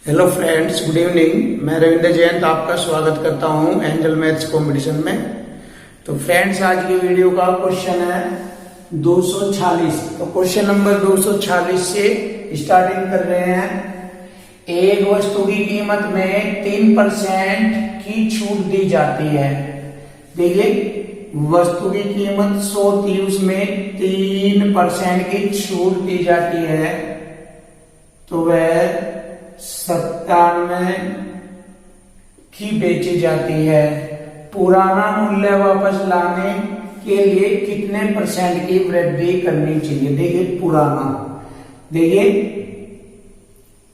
Hello friends, good evening. मैं रविंद्र जयंत आपका स्वागत करता हूं एंजल मैथ्स कंपटीशन में। तो फ्रेंड्स, आज की वीडियो का क्वेश्चन है 246। तो क्वेश्चन नंबर 246 से स्टार्टिंग कर रहे हैं। एक वस्तु की कीमत में 3% की छूट दी जाती है। देखिए, वस्तु की कीमत 100 थी, उसमें 3% की छूट दी जाती है, तो वह 97 की बेची जाती है। पुराना मूल्य वापस लाने के लिए कितने % की वृद्धि करनी चाहिए? देखिए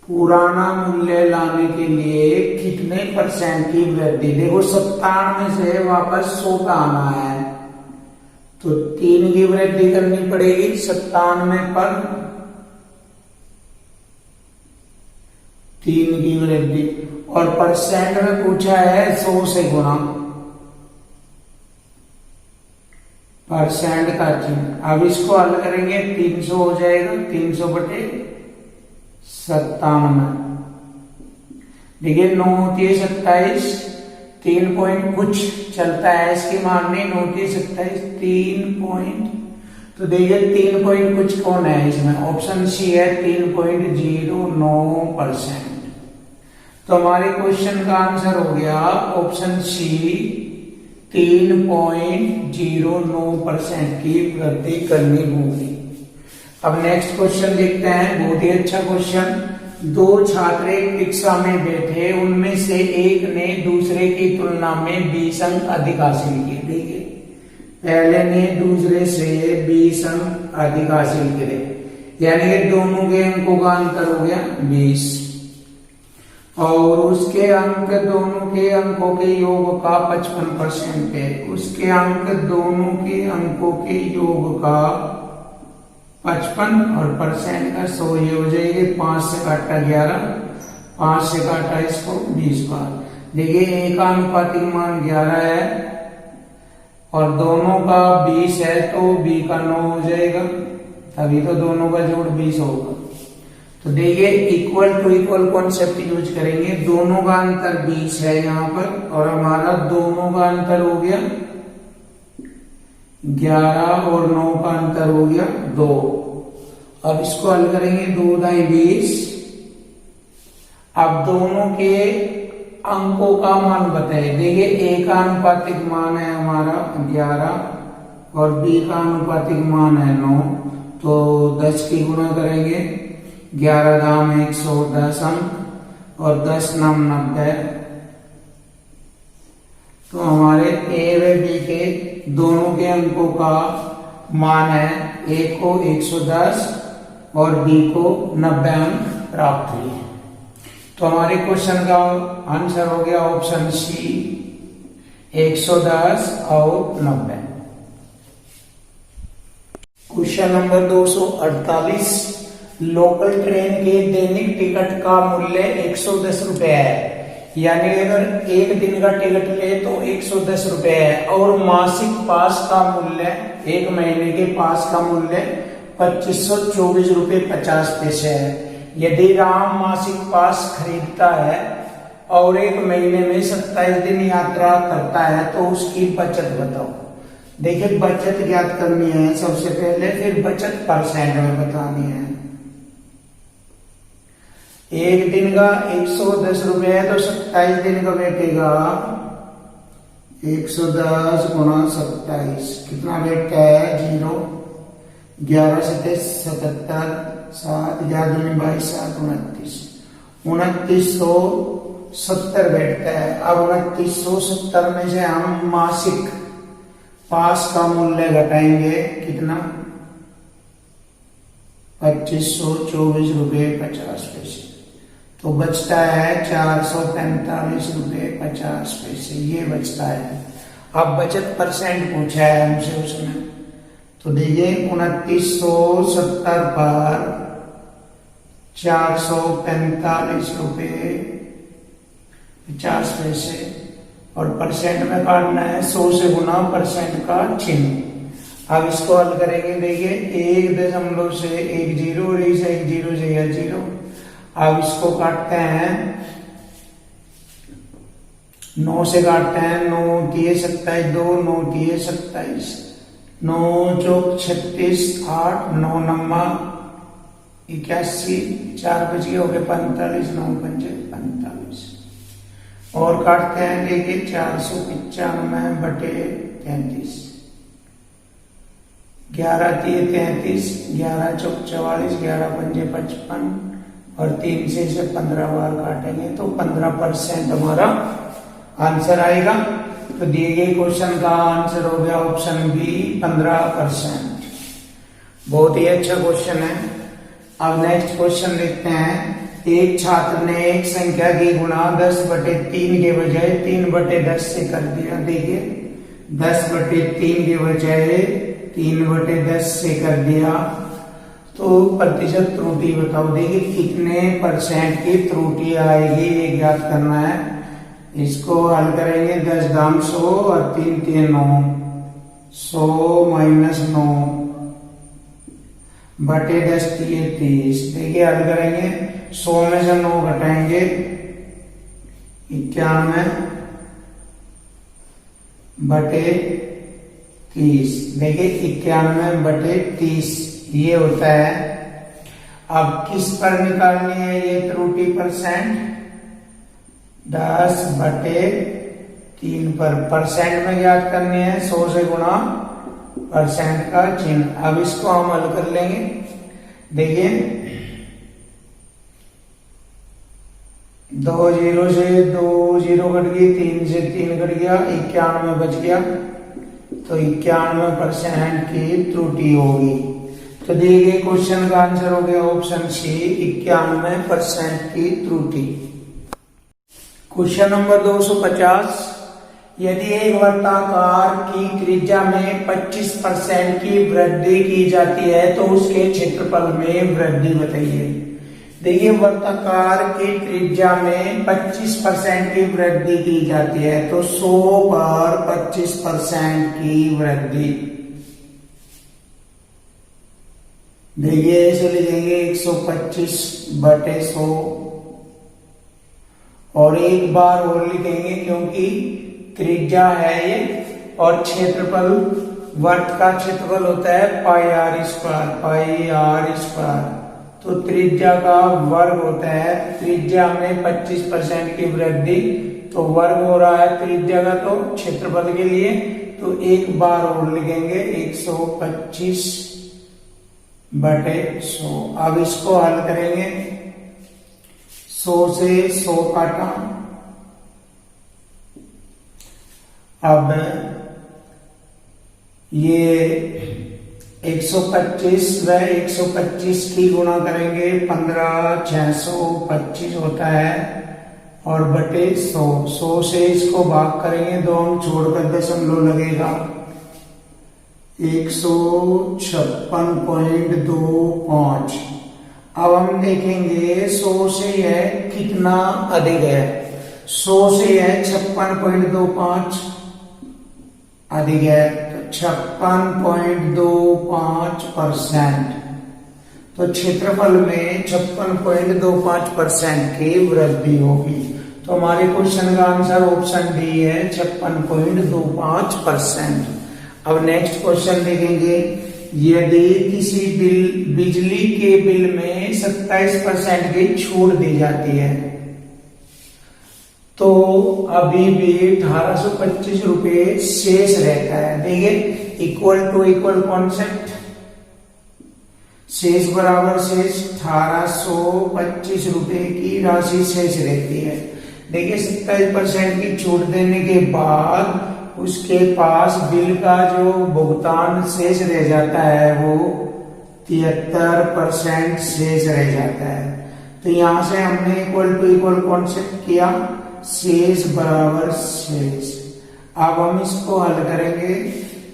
पुराना मूल्य लाने के लिए कितने % की वृद्धि? देखो 97 से वापस 100 का आना है, तो 3 की वृद्धि करनी पड़ेगी 97 पर 3 की वृद्धि। और परसेंट में पूछा है 100 से गुणा, परसेंट का चिन्ह। अब इसको हल करेंगे, 300 हो जाएगा, 300 बटे 97। देखिए 9 होती है 27, 3 पॉइंट कुछ चलता है इसकी मान में, 9 होती है 27, 3 पॉइंट। तो देखिए 3 पॉइंट कुछ कौन है इसमें? ऑप्शन सी है, 3.09%। तो हमारे क्वेश्चन का आंसर हो गया ऑप्शन सी, 3.09% की वृद्धि करनी होगी। अब नेक्स्ट क्वेश्चन देखते हैं, बहुत ही अच्छा क्वेश्चन। 2 छात्र एक कक्षा में बैठे, उनमें से एक ने दूसरे की तुलना में 20 अंक अधिक हासिल किए। देखिए, पहले ने दूसरे से 20 अंक अधिक हासिल किए, यानी कि दोनों के अंकों का अंतर हो गया 20, और उसके अंक दोनों के अंकों के योग का 55% है। उसके अंक दोनों के अंकों के योग का 55 और परसेंट का 100, ये हो जाएगी 5 से काटा 11, 5 से काटा इसको 20 बार। देखिए एक का अनुपातिक मान 11 है और दोनों का 20 है, तो b का 9 हो जाएगा, तभी तो दोनों का जोड़ 20 होगा। तो देखिए equal to equal concept use करेंगे। दोनों का अंतर 20 है यहाँ पर, और हमारा दोनों का अंतर हो गया 11 और 9 का अंतर हो गया 2। अब इसको हल करेंगे, 2 दाई 20। अब दोनों के अंकों का मान बताइए। देखिए a का अनुपातिक मान है हमारा 11 और b का अनुपातिक मान है 9, तो 10 की गुणा करेंगे, 11 दाम 110 अंक और 10 नाम 90। तो हमारे a व b के दोनों के अंकों का मान है, a को 110 और b को 90 अंक प्राप्त हुए। तो हमारे क्वेश्चन का आंसर हो गया ऑप्शन सी, 110 और 90। Question number 248। लोकल ट्रेन के दैनिक टिकट का मूल्य 110 रुपए है, यानी अगर एक दिन का टिकट ले तो 110 रुपए है, और मासिक पास का मूल्य, एक महीने के पास का मूल्य 2524 रुपए 50 पैसे है। यदि राम मासिक पास खरीदता है और एक महीने में 27 दिन यात्रा करता है, तो उसकी बचत बताओ। देखिए बचत ज्ञात करनी है सबसे पहले, फिर बचत परसेंट में बतानी है। एक दिन का 110 रुपए है, तो 27 दिन का बैठेगा 110 गुणा 27, कितना बैठता है 0, 11 से 77, 7 11 दूनी 22, 7 29, 2970 बैठता है। अब 2970 में से हम मासिक पास का मूल्य घटाएंगे, कितना 2524 रुपए 50 पैसे, तो बचता है 445 रुपए 50 पैसे, ये बचता है। अब बचत परसेंट पूछा है हमसे उसमें, तो देखिए 2970 पर 445 रुपए 50 पैसे, और परसेंट में काटना है 100 से गुना परसेंट का चिन्ह। अब इसको हल करेंगे, देखिए 1 दशमलव से 1 0 और इस 1 0 से 0, अब इसको काटते हैं, 9 से काटते हैं, 9 दिए 27, 2 9 दिए 27, 9 चौक 36, 8 9 नम्मा 81, 4 बच गए, हो गए 45, 9 पंजे 45। और काटते हैं, देखिए 495 बटे 33, 11 दिए 33, 11 चौक 44, 11 पंजे 55 और 3 से इसे 15 बार काटेंगे तो 15% हमारा आंसर आएगा। तो दिए गए क्वेश्चन का आंसर हो गया ऑप्शन बी 15%। बहुत ही अच्छा क्वेश्चन है। अब नेक्स्ट क्वेश्चन देखते हैं। एक छात्र ने एक संख्या की गुणा 10/3 के बजाय 3/10 से कर दिया। देखिए 10/3 के बजाय 3/10 से कर दिया, तो प्रतिशत त्रुटि बताओ। देखिए कितने परसेंट की त्रुटि आएगी ये ज्ञात करना है। इसको हल करेंगे, 10 दाम 100 और 3 3 9, 100 माइनस 9 बटे 10 30। देखिए हल करेंगे, 100 में से 9 घटाएंगे 91 बटे 30। देखिए 91 बटे 30 ये होता है। अब किस पर निकालनी है ये त्रुटि परसेंट? 10/3 पर। परसेंट में ज्ञात करनी है, 100 से गुणा परसेंट का चिन्ह। अब इसको हम हल कर लेंगे। देखिए 2 0 से 2 0 कट गई, 3 से 3 कट गया, 91 बच गया। तो 91% की त्रुटि होगी। तो दिए गए क्वेश्चन का आंसर हो गया ऑप्शन सी 91% की त्रुटि। Question number 250। यदि एक वृत्ताकार की त्रिज्या में 25% की वृद्धि की जाती है तो उसके क्षेत्रफल में वृद्धि बताइए। देखिए वृत्ताकार की त्रिज्या में 25% की वृद्धि की जाती है तो 100 पर 25% की वृद्धि। देखिए ऐसे लिखेंगे 125 बटे 100 और एक बार और लिखेंगे क्योंकि त्रिज्या है ये और क्षेत्रफल, वर्त का क्षेत्रफल होता है पाई आर स्क्वायर। तो त्रिज्या का वर्ग होता है। त्रिज्या में 25% की वृद्धि तो वर्ग हो रहा है त्रिज्या का, तो क्षेत्रफल के लिए तो एक बार और लिखेंगे 125 बटे 100। अब इसको हल करेंगे, 100 से 100 काटा। अब ये 125 व 125 की गुणा करेंगे 15 625 होता है और बटे 100। 100 से इसको भाग करेंगे, 2 हम छोड़कर दशमलव लगेगा, 156.25। अब हम देखेंगे 100 से यह कितना अधिक है। 100 से यह 56.25 अधिक है, तो 56.25%। तो क्षेत्रफल में 56.25% की वृद्धि होगी। तो हमारे क्वेश्चन का आंसर ऑप्शन डी है 56.25%। अब नेक्स्ट क्वेश्चन देखेंगे। यदि किसी बिजली के बिल में 27% की छूट दी जाती है तो अभी भी 1825 रुपए शेष रहता है। देखिए इक्वल टू इक्वल कॉन्सेप्ट, शेष बराबर शेष, 1825 रुपए की राशि शेष रहती है। देखिए 27% की छूट देने के बाद उसके पास बिल का जो भुगतान शेष रह जाता है वो 73% शेष रह जाता है। तो यहां से हमने इक्वल टू इक्वल कॉन्सेप्ट किया, शेष बराबर शेष। अब हम इसको हल करेंगे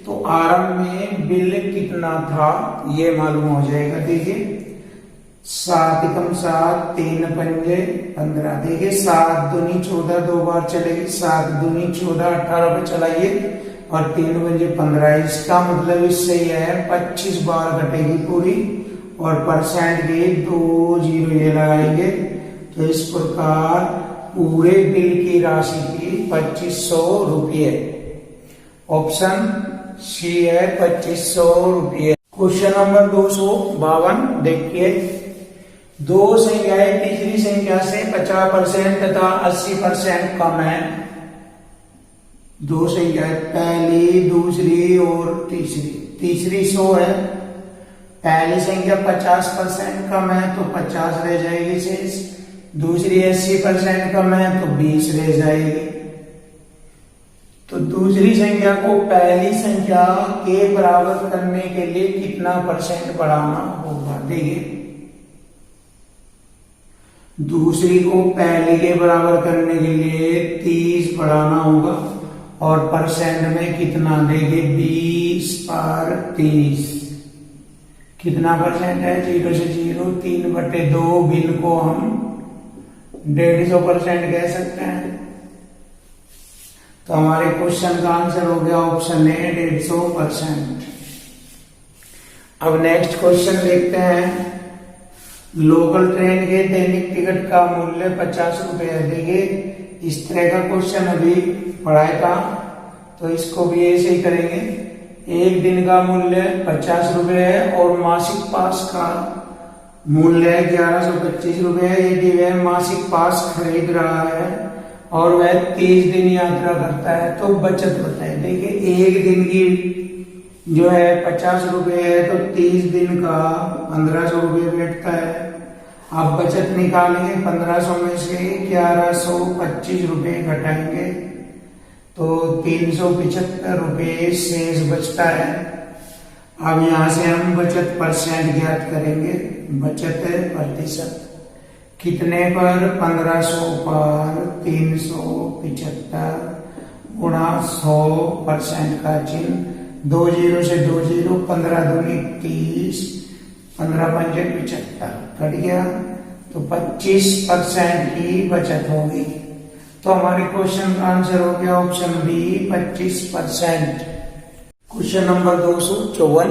तो आरंभ में बिल कितना था ये मालूम हो जाएगा। देखिए 7 एकम 7, 3 पंजे 15। देखिए 7 दूनी 14, 2 बार चलेगी, 7 दूनी 14, 18 पे चलाइए और 3 पंजे 15। इसका मतलब इससे यह है 25 बार घटेगी पूरी और परसेंट के 2 जीरो ये लगाएंगे तो इस प्रकार पूरे बिल की राशि थी 2500 रुपये। ऑप्शन सी है 2500 रुपये। क्वेश्चन नंबर 252 देखिए, दो संख्याएं तीसरी संख्या से 50% तथा 80% कम है। दो संख्याएं, पहली, दूसरी और तीसरी। तीसरी 100 है, पहली संख्या 50% कम है तो 50 रह जाएगी शेष। दूसरी 80% कम है तो 20 रह जाएगी। तो दूसरी संख्या को पहली संख्या के बराबर करने के लिए कितना % बढ़ाना होगा? देखिए, दूसरी को पहली के बराबर करने के लिए 30 बढ़ाना होगा और परसेंट में कितना देंगे? 20 पर 30 कितना परसेंट है? 0 से 0, 3/2। बिल को हम 150% कह सकते हैं। तो हमारे क्वेश्चन का आंसर हो गया ऑप्शन ए 150%। अब नेक्स्ट क्वेश्चन देखते हैं। लोकल ट्रेन के दैनिक टिकट का मूल्य 50 रुपए है। देखिए, इस तरह का क्वेश्चन अभी पढ़ाया था, तो इसको भी ऐसे ही करेंगे। एक दिन का मूल्य 50 रुपए है और मासिक पास का मूल्य 1125 रुपए है। यदि वह मासिक पास खरीद रहा है और वह 30 दिन यात्रा करता है तो बचत बताए। देखिए, एक दिन की जो है 50 रुपए है तो 30 दिन का 1500 रुपये बैठता है। आप बचत निकालेंगे, 1500 में से 1125 रुपये घटाएंगे तो 375 रुपये शेष बचता है। अब यहां से हम बचत परसेंट ज्ञात करेंगे। बचत प्रतिशत कितने पर? 1500 पर 375 गुणा 100% का चिन्ह, 2 0 से 2 0, 15 दूनी 30, 15 पंजे 75 कट गया तो 25% की बचत होगी। तो हमारे क्वेश्चन का आंसर हो गया ऑप्शन बी 25%। क्वेश्चन नंबर 254,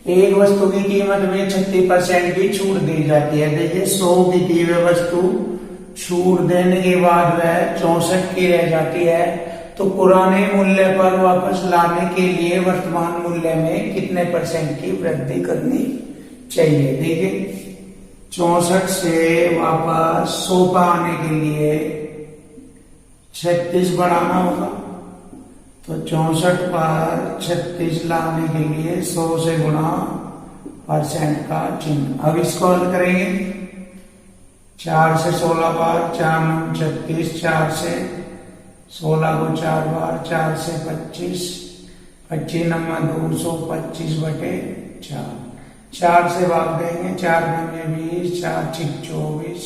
एक वस्तु की कीमत में 36% की छूट दी जाती है। देखिए, 100 की दी हुई वस्तु छूट देने के बाद वह 64 की रह जाती है, तो पुराने मूल्य पर वापस लाने के लिए वर्तमान मूल्य में कितने % की वृद्धि करनी चाहिए? देखिए, 64 से वापस 100 पर आने के लिए 36 बढ़ाना होगा, तो 64 पर 36 लाने के लिए 100 से गुणा % का चिन्ह। अब इसको हल करेंगे। 4 से 16 बार, 4 9 36, 4 से 16 को 4 बार, 4 से 25, 25 नंबर 225/4। 4 से भाग देंगे, 4 दूनी 20, 4 6 24,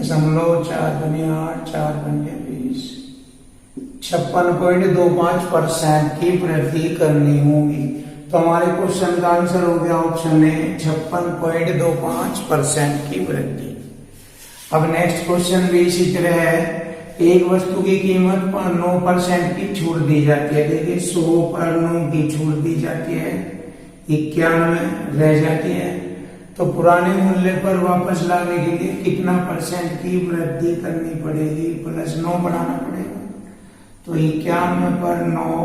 0.4 दूनी 8, 4 पंजे 20। 56.25% की वृद्धि करनी होगी। तो हमारे क्वेश्चन का आंसर हो गया ऑप्शन ए 56.25% की वृद्धि। अब नेक्स्ट क्वेश्चन भी इसी तरह है। एक वस्तु की कीमत पर 9% की छूट दी जाती है। देखिए, 100 पर 9 की छूट दी जाती है, 91 रह जाती है, तो पुराने मूल्य पर वापस लाने के लिए कितना % की वृद्धि करनी पड़ेगी? +9 बढ़ाना पड़ेगा। तो 91 पर 9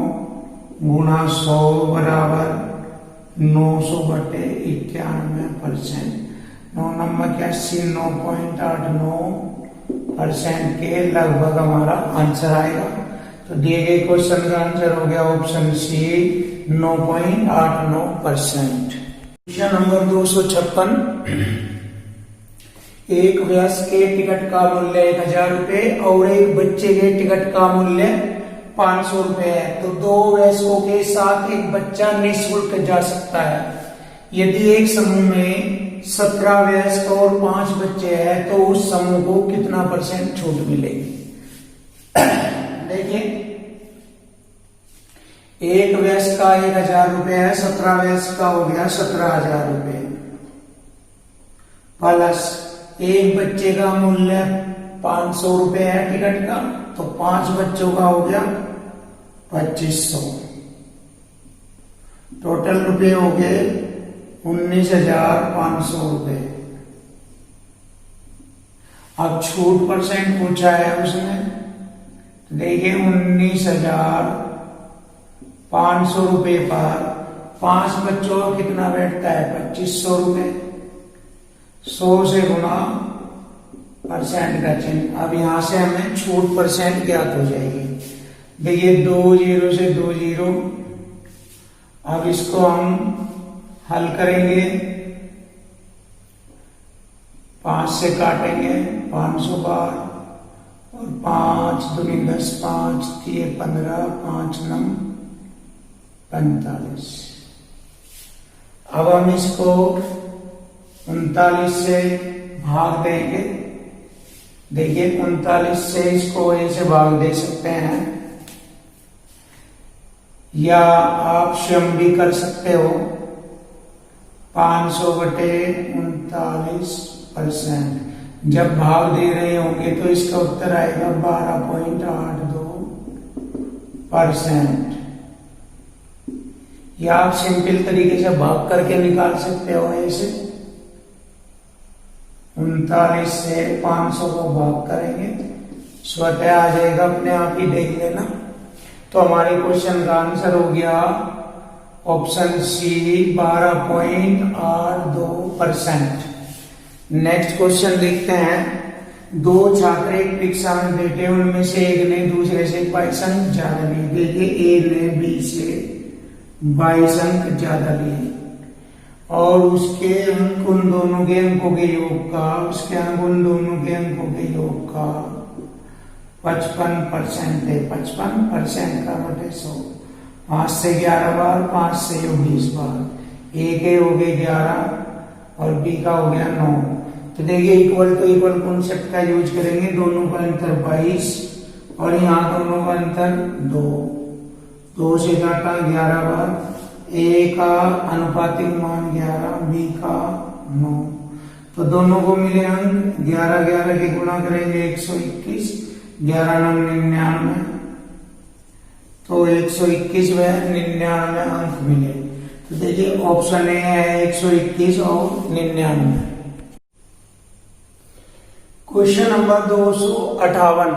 गुणा 100 बराबर 900/91%। 9 नंबर 81, 9.89% के लगभग हमारा आंसर आएगा। तो दिए गए क्वेश्चन का आंसर हो गया ऑप्शन सी 9.89%। क्वेश्चन नंबर 256, एक वयस्क के टिकट का मूल्य 1000 रुपए और एक बच्चे के टिकट का मूल्य 500 रुपए है। तो दो वयस्कों के साथ एक बच्चा निःशुल्क जा सकता है। यदि एक समूह में 17 वयस्क और 5 बच्चे हैं तो उस समूह को कितना % छूट मिलेगी? देखिए, एक वयस्क का 1000 रुपए है, 17 वयस्क का हो गया 17,000 रुपए, प्लस एक बच्चे का मूल्य 500 रुपए है टिकट का, तो 5 बच्चों का हो गया 2500। टोटल रुपए हो गए 19,500 रुपए। अब छूट परसेंट पूछा है उसने, देखिए 19,500 रुपये पर 5 बच्चों का कितना बैठता है 2500 रुपये। 100 से गुना परसेंट का चिन्ह। अब यहां से हमें छूट परसेंट ज्ञात हो जाएगी। देखिए 2 0 से 2 0। अब इसको हम हल करेंगे, 5 से काटेंगे 500 बार और 5 दूनी 10, 5 3 15, 5 9 45। अब हम इसको 39 से भाग देंगे। देखिए 39 से इसको ऐसे भाग दे सकते हैं, या आप स्वयं भी कर सकते हो। 500/39%। जब भाग दे रहे होंगे तो इसका उत्तर आएगा 12.82%। या आप सिंपल तरीके से भाग करके निकाल सकते हो ऐसे। 39 से 500 को भाग करेंगे, स्वतः आ जाएगा, अपने आप ही देख लेना। तो हमारे क्वेश्चन का आंसर हो गया ऑप्शन सी 12.82%। नेक्स्ट क्वेश्चन देखते हैं। 2 छात्र एक परीक्षा में बैठे, उनमें से एक ने दूसरे से 22 अंक ज्यादा लिए। देखिए ए ने बी से 22 अंक ज्यादा लिए और उसके अंक उन दोनों के अंकों के योग का, उसके अंक उन दोनों के अंकों के योग का 55% है। 55% का बटे 100। 5 से 11 बार, 5 से 20 बार। ए के हो गए 11 और बी का हो गया 9। तो देखिए इक्वल टू इक्वल कॉन्सेप्ट का यूज करेंगे। दोनों का अंतर 22 और यहाँ दोनों का अंतर 2। 2 से काटा 11 बार। ए का अनुपातिक मान 11, बी का 9। तो दोनों को मिले अंक 11 11 के गुणा करेंगे 121, 11 9 99। तो 121 व 99 अंक मिले। तो देखिए ऑप्शन ए है 121 और 99। Question number 258।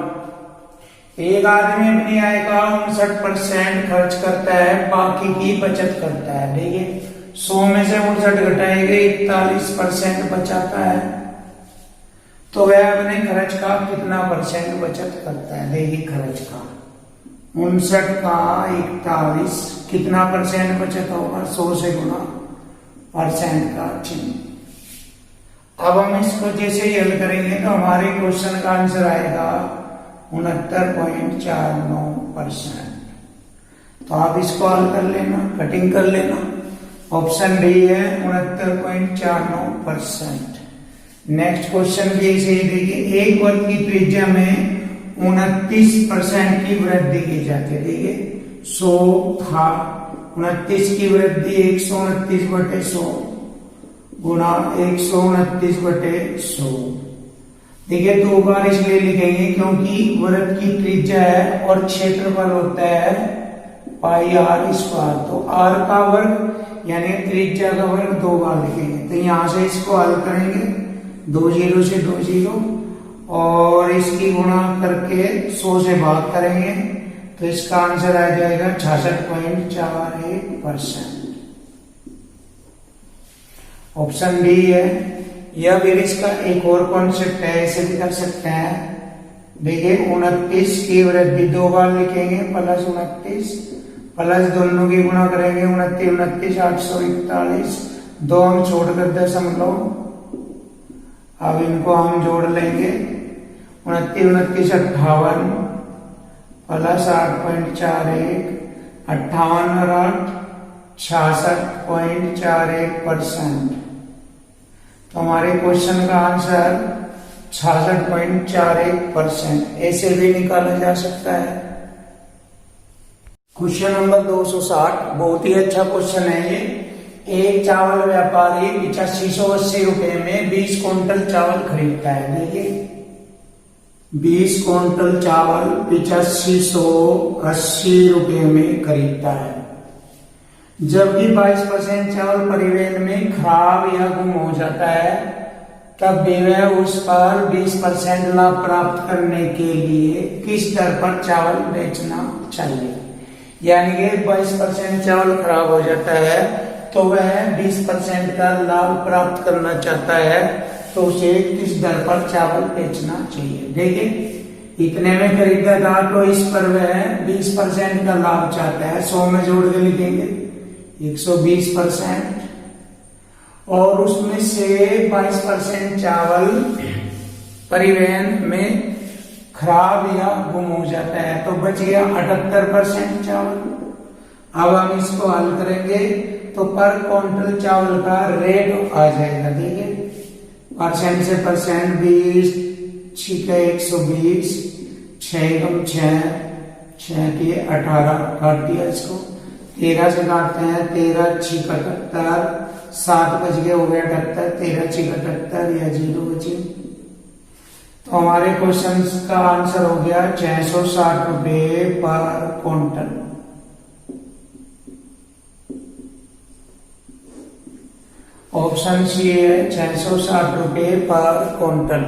एक आदमी अपनी आय का 59% खर्च करता है, बाकी की बचत करता है। देखिए 100 में से 59 घटाएंगे 41% बचाता है। तो वह अपने खर्च का कितना परसेंट बचत करता है। देखिए खर्च का 59 का 41 कितना परसेंट बचत होगा, 100 से गुना परसेंट का चिन्ह। अब हम इसको जैसे ही हल करेंगे तो हमारे क्वेश्चन का आंसर आएगा 69.49%। तो आप इसको हल कर लेना, कटिंग कर लेना। ऑप्शन डी है 69.49%। नेक्स्ट क्वेश्चन भी ऐसे ही देखिए। एक वर्ग की त्रिज्या में 29% की वृद्धि की जाती है। देखिए 100 था, 29 की वृद्धि 129/100 गुणा 129/100। देखिए 2 बार इसलिए लिखेंगे क्योंकि वृत्त की त्रिज्या है और क्षेत्रफल होता है πr²। तो r का वर्ग यानी त्रिज्या का वर्ग 2 बार लिखेंगे। तो यहां से इसको हल करेंगे, 2 0 से 2 0 और इसकी गुणा करके 100 से भाग करेंगे तो इसका आंसर आ जाएगा 66.41%। ऑप्शन डी है। या फिर इसका एक और कॉन्सेप्ट है, ऐसे भी कर सकते हैं। देखिए 29 की वृद्धि 2 बार लिखेंगे, +29 प्लस दोनों की गुणा करेंगे 29 29 841। 2 हम छोड़कर दशमलव, अब इनको हम जोड़ लेंगे 29 29 58 प्लस 8.41 58 और 8 66.41%। तो हमारे क्वेश्चन का आंसर 66.41% ऐसे भी निकाला जा सकता है। क्वेश्चन नंबर 260 बहुत ही अच्छा क्वेश्चन है ये। एक चावल व्यापारी 8580 रुपए में 20 क्विंटल चावल खरीदता है। देखिए 20 क्विंटल चावल 8580 रुपए में खरीदता है, जबकि 22% चावल परिवहन में खराब या गुम हो जाता है तब भी वह उस पर 20% लाभ प्राप्त करने के लिए किस दर पर चावल बेचना चाहिए। यानी कि 22% चावल खराब हो जाता है तो वह 20% का लाभ प्राप्त करना चाहता है, तो उसे किस दर पर चावल बेचना चाहिए। देखिए इतने में खरीदा था तो इस पर वह 20% का लाभ चाहता है, 100 में जोड़ के लिखेंगे 120%, और उसमें से 22% चावल परिवहन में खराब या गुम हो जाता है, तो बच गया 78% चावल। अब हम इसको हल करेंगे तो पर क्विंटल चावल का रेट आ जाएगा। ठीक है, परसेंट से परसेंट 20 छिके 120, 6 6 की 18 काट दिया इसको, 13 से काटते हैं 13 छिक 78, 7 बच गए हो गया 78, 13 छिक 78 या 0 बचे। तो हमारे क्वेश्चन का आंसर हो गया 660 रुपये पर क्विंटल। ऑप्शन सी है 660 रुपये पर क्विंटल।